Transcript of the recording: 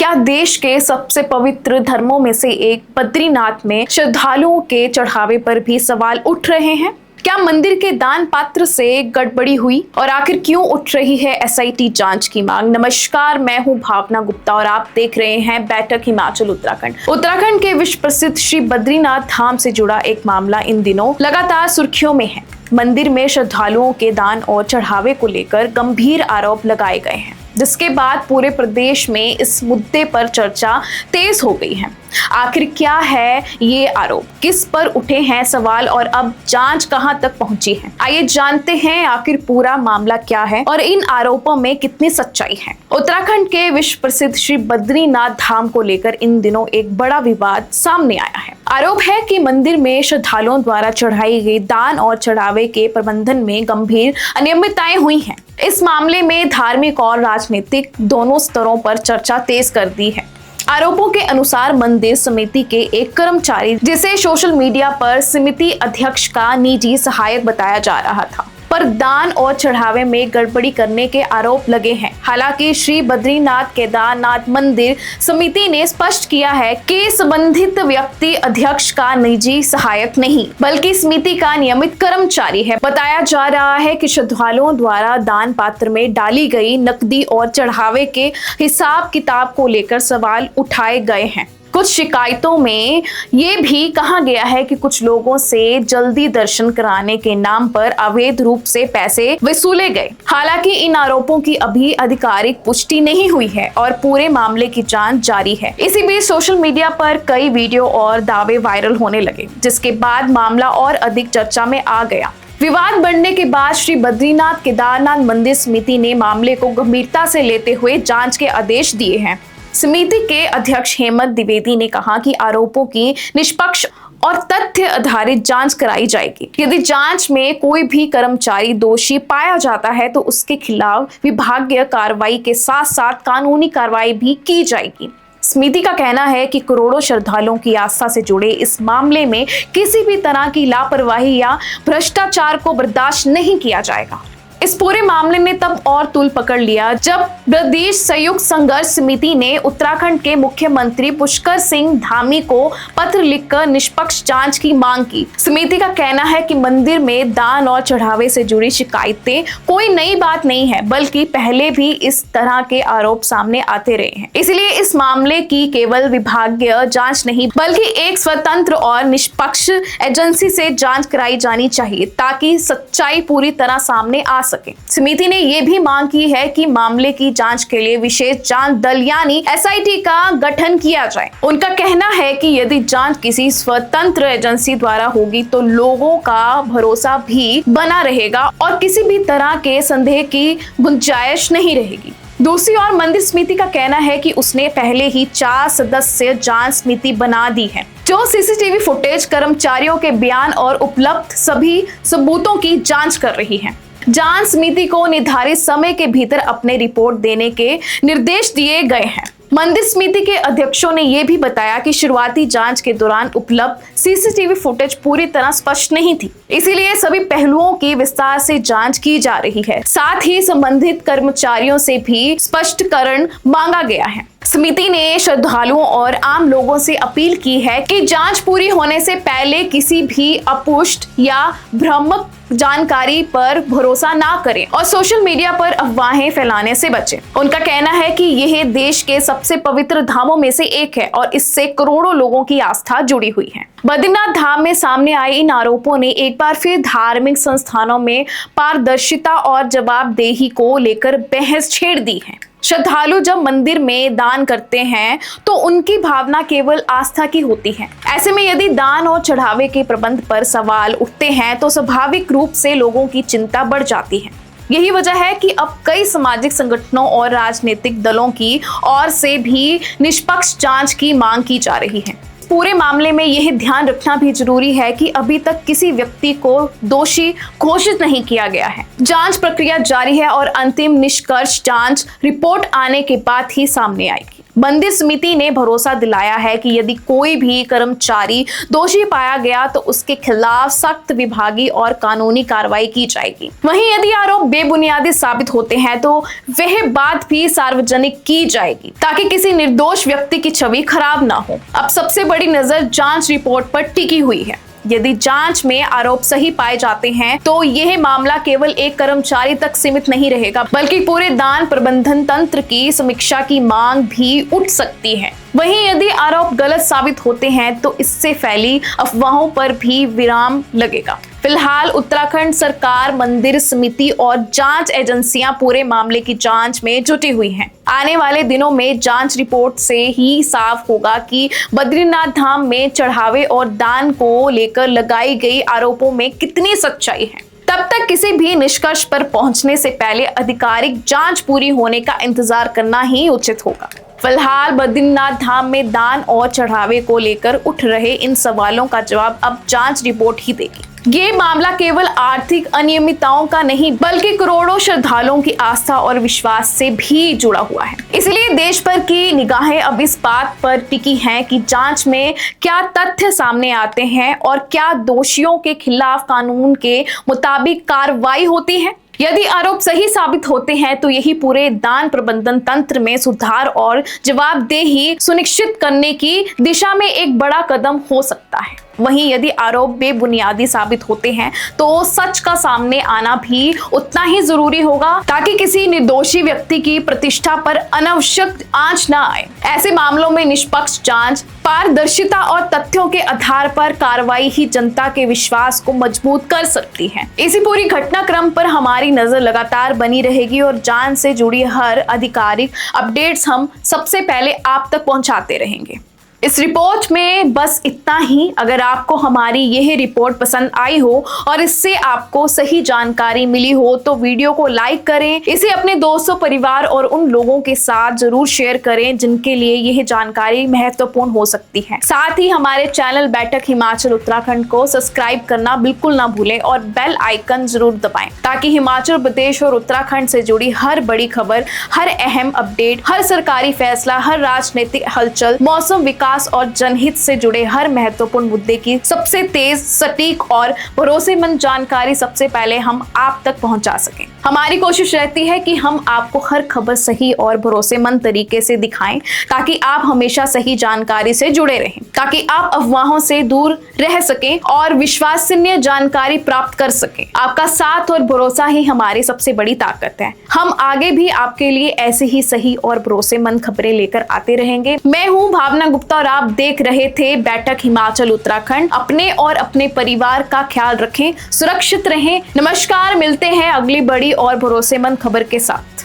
क्या देश के सबसे पवित्र धर्मों में से एक बद्रीनाथ में श्रद्धालुओं के चढ़ावे पर भी सवाल उठ रहे हैं? क्या मंदिर के दान पात्र से गड़बड़ी हुई और आखिर क्यों उठ रही है एसआईटी जांच की मांग? नमस्कार, मैं हूं भावना गुप्ता और आप देख रहे हैं बैठक हिमाचल उत्तराखंड के विश्व प्रसिद्ध श्री बद्रीनाथ धाम से जुड़ा एक मामला इन दिनों लगातार सुर्खियों में है। मंदिर में श्रद्धालुओं के दान और चढ़ावे को लेकर गंभीर आरोप लगाए गए हैं, जिसके बाद पूरे प्रदेश में इस मुद्दे पर चर्चा तेज हो गई है। आखिर क्या है ये आरोप, किस पर उठे हैं सवाल और अब जांच कहां तक पहुंची है? आइए जानते हैं आखिर पूरा मामला क्या है और इन आरोपों में कितनी सच्चाई है। उत्तराखंड के विश्व प्रसिद्ध श्री बद्रीनाथ धाम को लेकर इन दिनों एक बड़ा विवाद सामने आया है। आरोप है कि मंदिर में श्रद्धालुओं द्वारा चढ़ाई गई दान और चढ़ावे के प्रबंधन में गंभीर अनियमितताएं हुई हैं। इस मामले में धार्मिक और राजनीतिक दोनों स्तरों पर चर्चा तेज कर दी है। आरोपों के अनुसार मंदिर समिति के एक कर्मचारी, जिसे सोशल मीडिया पर समिति अध्यक्ष का निजी सहायक बताया जा रहा था, पर दान और चढ़ावे में गड़बड़ी करने के आरोप लगे हैं। हालांकि श्री बद्रीनाथ केदारनाथ मंदिर समिति ने स्पष्ट किया है कि संबंधित व्यक्ति अध्यक्ष का निजी सहायक नहीं, बल्कि समिति का नियमित कर्मचारी है। बताया जा रहा है कि श्रद्धालुओं द्वारा दान पात्र में डाली गई नकदी और चढ़ावे के हिसाब किताब को लेकर सवाल उठाए गए हैं। कुछ शिकायतों में ये भी कहा गया है कि कुछ लोगों से जल्दी दर्शन कराने के नाम पर अवैध रूप से पैसे वसूले गए। हालांकि इन आरोपों की अभी आधिकारिक पुष्टि नहीं हुई है और पूरे मामले की जांच जारी है। इसी बीच सोशल मीडिया पर कई वीडियो और दावे वायरल होने लगे, जिसके बाद मामला और अधिक चर्चा में आ गया। विवाद बढ़ने के बाद श्री बद्रीनाथ केदारनाथ मंदिर समिति ने मामले को गंभीरता से लेते हुए जांच के आदेश दिए हैं। समिति के अध्यक्ष हेमंत द्विवेदी ने कहा कि आरोपों की निष्पक्ष और तथ्य आधारित जांच कराई जाएगी। यदि जांच में कोई भी कर्मचारी दोषी पाया जाता है तो उसके खिलाफ विभागीय कार्रवाई के साथ साथ कानूनी कार्रवाई भी की जाएगी। समिति का कहना है कि करोड़ों श्रद्धालुओं की आस्था से जुड़े इस मामले में किसी भी तरह की लापरवाही या भ्रष्टाचार को बर्दाश्त नहीं किया जाएगा। इस पूरे मामले ने तब और तूल पकड़ लिया जब प्रदेश संयुक्त संघर्ष समिति ने उत्तराखंड के मुख्यमंत्री पुष्कर सिंह धामी को पत्र लिखकर निष्पक्ष जांच की मांग की। समिति का कहना है कि मंदिर में दान और चढ़ावे से जुड़ी शिकायतें कोई नई बात नहीं है, बल्कि पहले भी इस तरह के आरोप सामने आते रहे हैं। इसलिए इस मामले की केवल विभागीय जांच नहीं, बल्कि एक स्वतंत्र और निष्पक्ष एजेंसी से जांच कराई जानी चाहिए, ताकि सच्चाई पूरी तरह सामने आ सके। समिति ने यह भी मांग की है कि मामले की जांच के लिए विशेष जांच दल यानी एसआईटी का गठन किया जाए। उनका कहना है कि यदि जांच किसी स्वतंत्र एजेंसी द्वारा होगी तो लोगों का भरोसा भी बना रहेगा और किसी भी तरह के संदेह की गुंजाइश नहीं रहेगी। दूसरी ओर मंदिर समिति का कहना है कि उसने पहले ही 4 सदस्य जांच समिति बना दी है, जो सीसीटीवी फुटेज, कर्मचारियों के बयान और उपलब्ध सभी सबूतों की जांच कर रही है। जांच समिति को निर्धारित समय के भीतर अपने रिपोर्ट देने के निर्देश दिए गए हैं। मंदिर समिति के अध्यक्षों ने यह भी बताया कि शुरुआती जांच के दौरान उपलब्ध सीसीटीवी फुटेज पूरी तरह स्पष्ट नहीं थी, इसीलिए सभी पहलुओं की विस्तार से जांच की जा रही है। साथ ही संबंधित कर्मचारियों से भी स्पष्टीकरण मांगा गया है। समिति ने श्रद्धालुओं और आम लोगों से अपील की है कि जांच पूरी होने से पहले किसी भी अपुष्ट या भ्रामक जानकारी पर भरोसा ना करें और सोशल मीडिया पर अफवाहें फैलाने से बचें। उनका कहना है कि यह देश के सबसे पवित्र धामों में से एक है और इससे करोड़ों लोगों की आस्था जुड़ी हुई है। बद्रीनाथ धाम में सामने आए इन आरोपों ने एक बार फिर धार्मिक संस्थानों में पारदर्शिता और जवाबदेही को लेकर बहस छेड़ दी है। श्रद्धालु जब मंदिर में दान करते हैं तो उनकी भावना केवल आस्था की होती है। ऐसे में यदि दान और चढ़ावे के प्रबंध पर सवाल उठते हैं तो स्वाभाविक रूप से लोगों की चिंता बढ़ जाती है। यही वजह है कि अब कई सामाजिक संगठनों और राजनीतिक दलों की ओर से भी निष्पक्ष जांच की मांग की जा रही है। पूरे मामले में यह ध्यान रखना भी जरूरी है कि अभी तक किसी व्यक्ति को दोषी घोषित नहीं किया गया है। जांच प्रक्रिया जारी है और अंतिम निष्कर्ष जांच रिपोर्ट आने के बाद ही सामने आएगी। मंदिर समिति ने भरोसा दिलाया है कि यदि कोई भी कर्मचारी दोषी पाया गया तो उसके खिलाफ सख्त विभागीय और कानूनी कार्रवाई की जाएगी। वहीं यदि आरोप बेबुनियादी साबित होते हैं तो वह बात भी सार्वजनिक की जाएगी ताकि किसी निर्दोष व्यक्ति की छवि खराब ना हो। अब सबसे बड़ी नजर जांच रिपोर्ट पर टिकी हुई है। यदि जांच में आरोप सही पाए जाते हैं तो यह मामला केवल एक कर्मचारी तक सीमित नहीं रहेगा, बल्कि पूरे दान प्रबंधन तंत्र की समीक्षा की मांग भी उठ सकती है। वहीं यदि आरोप गलत साबित होते हैं तो इससे फैली अफवाहों पर भी विराम लगेगा। फिलहाल उत्तराखंड सरकार, मंदिर समिति और जांच एजेंसियां पूरे मामले की जांच में जुटी हुई हैं। आने वाले दिनों में जांच रिपोर्ट से ही साफ होगा कि बद्रीनाथ धाम में चढ़ावे और दान को लेकर लगाई गई आरोपों में कितनी सच्चाई है। तब तक किसी भी निष्कर्ष पर पहुंचने से पहले आधिकारिक जांच पूरी होने का इंतजार करना ही उचित होगा। फिलहाल बद्रीनाथ धाम में दान और चढ़ावे को लेकर उठ रहे इन सवालों का जवाब अब जांच रिपोर्ट ही देगी। ये मामला केवल आर्थिक अनियमितताओं का नहीं बल्कि करोड़ों श्रद्धालुओं की आस्था और विश्वास से भी जुड़ा हुआ है। इसलिए देश भर की निगाहें अब इस बात पर टिकी हैं कि जांच में क्या तथ्य सामने आते हैं और क्या दोषियों के खिलाफ कानून के मुताबिक कार्रवाई होती है। यदि आरोप सही साबित होते हैं तो यही पूरे दान प्रबंधन तंत्र में सुधार और जवाबदेही सुनिश्चित करने की दिशा में एक बड़ा कदम हो सकता है। वहीं यदि आरोप बेबुनियादी साबित होते हैं तो सच का सामने आना भी उतना ही जरूरी होगा ताकि किसी निर्दोषी व्यक्ति की प्रतिष्ठा पर अनावश्यक आंच न आए। ऐसे मामलों में निष्पक्ष जांच, पारदर्शिता और तथ्यों के आधार पर कार्रवाई ही जनता के विश्वास को मजबूत कर सकती है। इसी पूरी घटनाक्रम पर हमारी नजर लगातार बनी रहेगी और जांच से जुड़ी हर आधिकारिक अपडेट्स हम सबसे पहले आप तक पहुंचाते रहेंगे। इस रिपोर्ट में बस इतना ही। अगर आपको हमारी यह रिपोर्ट पसंद आई हो और इससे आपको सही जानकारी मिली हो तो वीडियो को लाइक करें, इसे अपने दोस्तों, परिवार और उन लोगों के साथ जरूर शेयर करें जिनके लिए यह जानकारी महत्वपूर्ण हो सकती है। साथ ही हमारे चैनल बैठक हिमाचल उत्तराखंड को सब्सक्राइब करना बिल्कुल ना भूलें और बेल आइकन जरूर दबाएं ताकि हिमाचल प्रदेश और उत्तराखंड से जुड़ी हर बड़ी खबर, हर अहम अपडेट, हर सरकारी फैसला, हर राजनीतिक हलचल, मौसम, विकास और जनहित से जुड़े हर महत्वपूर्ण मुद्दे की सबसे तेज, सटीक और भरोसेमंद जानकारी सबसे पहले हम आप तक पहुंचा सकें। हमारी कोशिश रहती है कि हम आपको हर खबर सही और भरोसेमंद तरीके से दिखाएं ताकि आप हमेशा सही जानकारी से जुड़े रहें, ताकि आप अफवाहों से दूर रह सकें और विश्वसनीय जानकारी प्राप्त कर सकें। आपका साथ और भरोसा ही हमारी सबसे बड़ी ताकत है। हम आगे भी आपके लिए ऐसे ही सही और भरोसेमंद खबरें लेकर आते रहेंगे। मैं हूं भावना गुप्ता और आप देख रहे थे बैठक हिमाचल उत्तराखंड। अपने और अपने परिवार का ख्याल रखें, सुरक्षित रहें। नमस्कार, मिलते हैं अगली बड़ी और भरोसेमंद खबर के साथ।